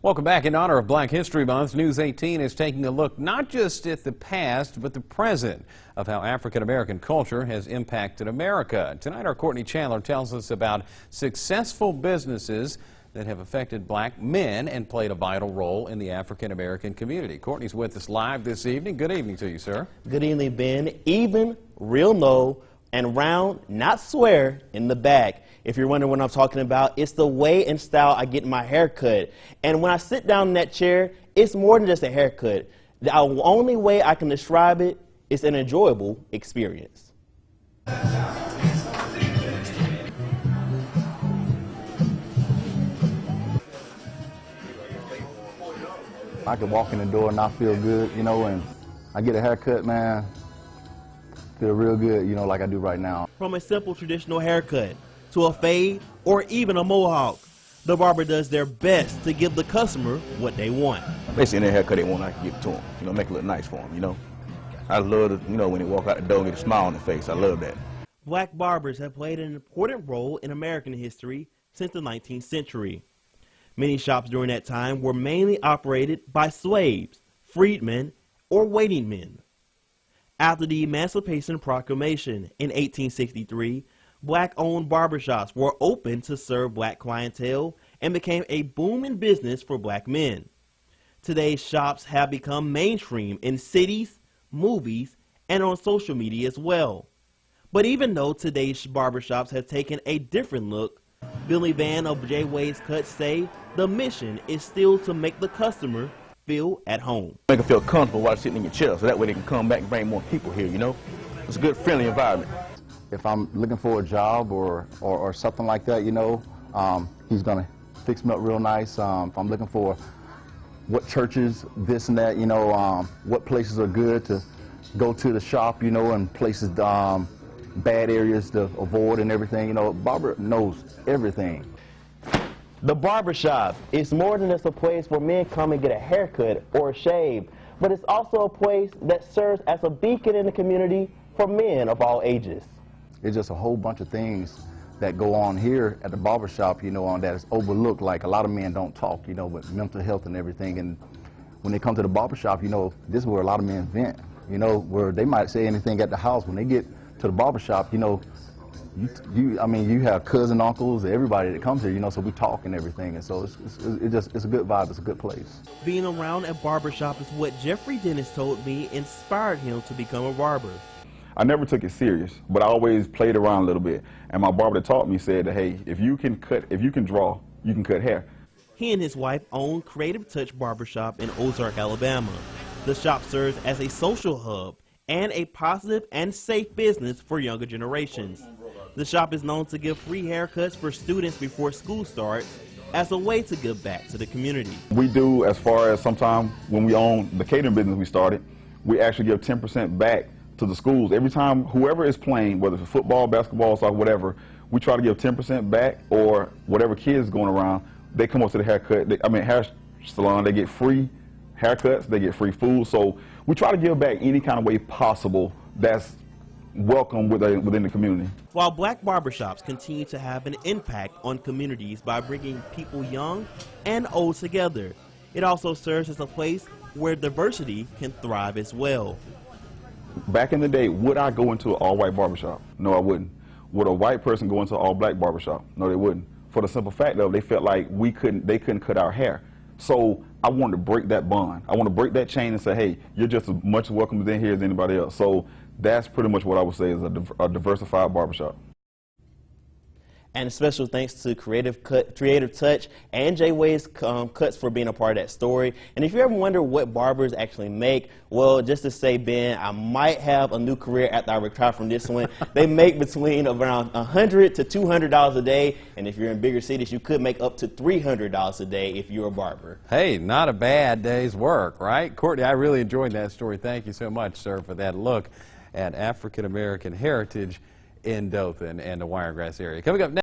Welcome back. In honor of Black History Month, News 18 is taking a look not just at the past, but the present of how African-American culture has impacted America. Tonight, our Courtney Chandler tells us about successful businesses that have affected black men and played a vital role in the African-American community. Courtney's with us live this evening. Good evening to you, sir. Good evening, Ben. Even, real no, and round, not swear, in the back. If you're wondering what I'm talking about, it's the way and style I get my hair cut. And when I sit down in that chair, it's more than just a haircut. The only way I can describe it is an enjoyable experience. I could walk in the door and I feel good, you know, and I get a haircut, man, feel real good, you know, like I do right now. From a simple traditional haircut to a fade or even a mohawk, the barber does their best to give the customer what they want. Basically, any haircut they want, I can give it to them, you know, make it look nice for them, you know. I love it, you know, when they walk out the door and get a smile on their face. I love that. Black barbers have played an important role in American history since the 19th century. Many shops during that time were mainly operated by slaves, freedmen, or waiting men. After the Emancipation Proclamation in 1863, black-owned barbershops were open to serve black clientele and became a booming business for black men. Today's shops have become mainstream in cities, movies, and on social media as well. But even though today's barbershops have taken a different look, Billy Van of J. Wade's Cuts say the mission is still to make the customer feel at home. Make them feel comfortable while sitting in your chair, so that way they can come back and bring more people here, you know. It's a good, friendly environment. If I'm looking for a job or something like that, you know, he's going to fix me up real nice. If I'm looking for what churches, this and that, you know, what places are good to go to the shop, you know, and places, bad areas to avoid and everything, you know, barber knows everything. The barbershop is more than just a place where men come and get a haircut or a shave, but it's also a place that serves as a beacon in the community for men of all ages. It's just a whole bunch of things that go on here at the barbershop, you know, that is overlooked. Like a lot of men don't talk, you know, with mental health and everything. And when they come to the barbershop, you know, this is where a lot of men vent, you know, where they might say anything at the house. When they get to the barbershop, you know, I mean, you have cousin, uncles, everybody that comes here, you know, so we talk and everything. And so it's a good vibe, it's a good place. Being around a barbershop is what Jeffrey Dennis told me inspired him to become a barber. I never took it serious, but I always played around a little bit. And my barber that taught me said that, hey, if you can draw, you can cut hair. He and his wife own Creative Touch Barbershop in Ozark, Alabama. The shop serves as a social hub and a positive and safe business for younger generations. The shop is known to give free haircuts for students before school starts as a way to give back to the community. We do, as far as sometime when we own the catering business we started, we actually give 10% back to the schools. Every time whoever is playing, whether it's football, basketball, soccer, whatever, we try to give 10% back, or whatever kids going around, they come up to the hair salon, they get free haircuts, they get free food. So we try to give back any kind of way possible that's welcome within the community. While black barbershops continue to have an impact on communities by bringing people young and old together, it also serves as a place where diversity can thrive as well. Back in the day, would I go into an all-white barbershop? No, I wouldn't. Would a white person go into an all-black barbershop? No, they wouldn't. For the simple fact of they felt like they couldn't cut our hair. So I wanted to break that bond. I want to break that chain and say, hey, you're just as much welcome in here as anybody else. So that's pretty much what I would say is a diversified barbershop. And special thanks to Creative Touch and J. Wade's Cuts for being a part of that story. And if you ever wonder what barbers actually make, well, just to say, Ben, I might have a new career after I retire from this one. They make between around $100 to $200 a day. And if you're in bigger cities, you could make up to $300 a day if you're a barber. Hey, not a bad day's work, right? Courtney, I really enjoyed that story. Thank you so much, sir, for that look at African-American heritage in Dothan and the Wiregrass area. Coming up next.